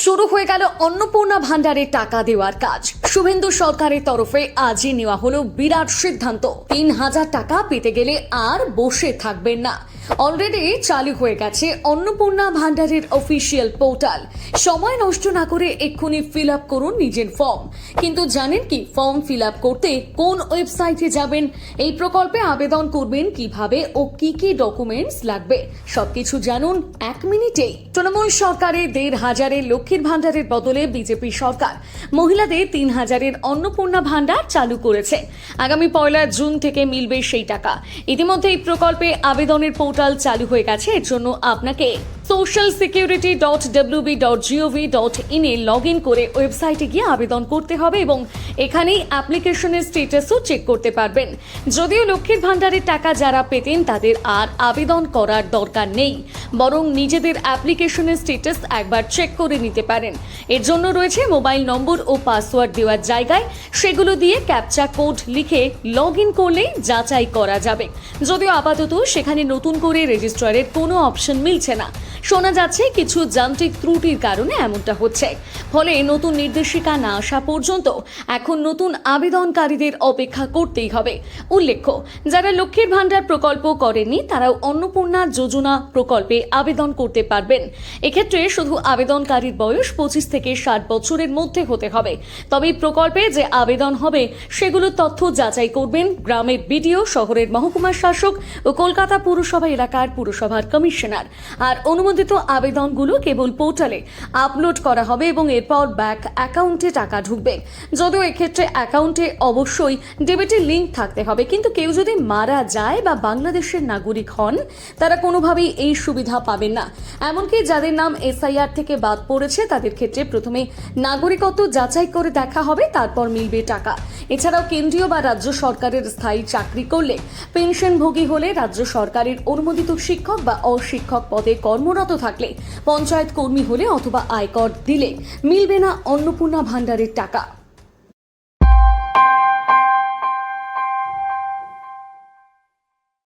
শুরু হয়ে গেল অন্নপূর্ণা ভান্ডারে টাকা দেওয়ার কাজ। শুভেন্দু সরকারের তরফে আজই নেওয়া হলো বিরাট সিদ্ধান্ত। ৩,০০০ টাকা পেতে গেলে আর বসে থাকবেন না। অলরেডি চালু হয়ে গেছে অন্নপূর্ণা ভান্ডারের অফিসিয়াল পোর্টাল। সময় নষ্ট না করে এক্ষুনি ফিল আপ করুন নিজের ফর্ম। কিন্তু জানেন কি, ফর্ম ফিল আপ করতে কোন ওয়েবসাইটে যাবেন, এই প্রকল্পে আবেদন করবেন কিভাবে ও কি কি ডকুমেন্টস লাগবে, সবকিছু জানুন 1 মিনিটেই। তৃণমূল সরকারের ১,৫০০ লক্ষ্মীর ভান্ডারের বদলে বিজেপি সরকার মহিলাদের ৩,০০০ অন্নপূর্ণা ভান্ডার চালু করেছে। আগামী ১ জুন থেকে মিলবে সেই টাকা। ইতিমধ্যে এই প্রকল্পে আবেদনের পোর্টাল চালু হয়ে গেছে। এর জন্য আপনাকে socialsecurity.wb.gov.in এ লগ ইন করে ওয়েবসাইটে গিয়ে আবেদন করতে হবে এবং এখানেই অ্যাপ্লিকেশনের স্ট্যাটাসও চেক করতে পারবেন। যদিও লক্ষ্মীর ভান্ডারের টাকা যারা পেতেন তাদের আর আবেদন করার দরকার নেই, বরং নিজেদের অ্যাপ্লিকেশনের স্ট্যাটাস একবার চেক করে নিতে পারেন। এর জন্য রয়েছে মোবাইল নম্বর ও পাসওয়ার্ড দেওয়ার জায়গায়, সেগুলো দিয়ে ক্যাপচা কোড লিখে লগ ইন করলেই যাচাই করা যাবে। যদিও আপাতত সেখানে নতুন করে রেজিস্ট্রারের কোনো অপশন মিলছে না। শোনা যাচ্ছে কিছু যান্ত্রিক ত্রুটির কারণে এমনটা হচ্ছে। ফলে নতুন নির্দেশিকা না আসা পর্যন্ত এখন নতুন আবেদনকারীদের অপেক্ষা করতেই হবে। উল্লেখ্য, যারা লক্ষ্মীর ভান্ডার প্রকল্প করেননি তারাও অন্নপূর্ণা যোজনা প্রকল্পে আবেদন করতে পারবেন। এক্ষেত্রে শুধু আবেদনকারীর বয়স 25 থেকে 60 বছরের মধ্যে হতে হবে। তবে এই প্রকল্পে যে আবেদন হবে সেগুলোর তথ্য যাচাই করবেন গ্রামের বিডিও, শহরের মহকুমা শাসক ও কলকাতা পুরসভা এলাকার পুরসভার কমিশনার। আর অনুমোদিত আবেদনগুলো কেবল পোর্টালে আপলোড করা হবে এবং এরপর ব্যাংক অ্যাকাউন্টে টাকা ঢুকবে। যদিও এক্ষেত্রে অ্যাকাউন্টে অবশ্যই ডেবিটের লিঙ্ক থাকতে হবে, কিন্তু কেউ যদি মারা যায় বা বাংলাদেশের নাগরিক হন তারা কোনোভাবেই এই সুবিধা পাবেন না। এমনকি যাদের নাম SIR থেকে বাদ পড়েছে তাদের ক্ষেত্রে প্রথমে নাগরিকত্ব যাচাই করে দেখা হবে, তারপর মিলবে টাকা। এছাড়াও কেন্দ্রীয় বা রাজ্য সরকারের স্থায়ী চাকরি করলে, পেনশনভোগী হলে, রাজ্য সরকারের অনুমোদিত শিক্ষক বা অশিক্ষক পদে কর্মরত থাকলে, পঞ্চায়েত কর্মী হলে অথবা আয়কর দিলে মিলবে না অন্নপূর্ণা ভান্ডারের টাকা।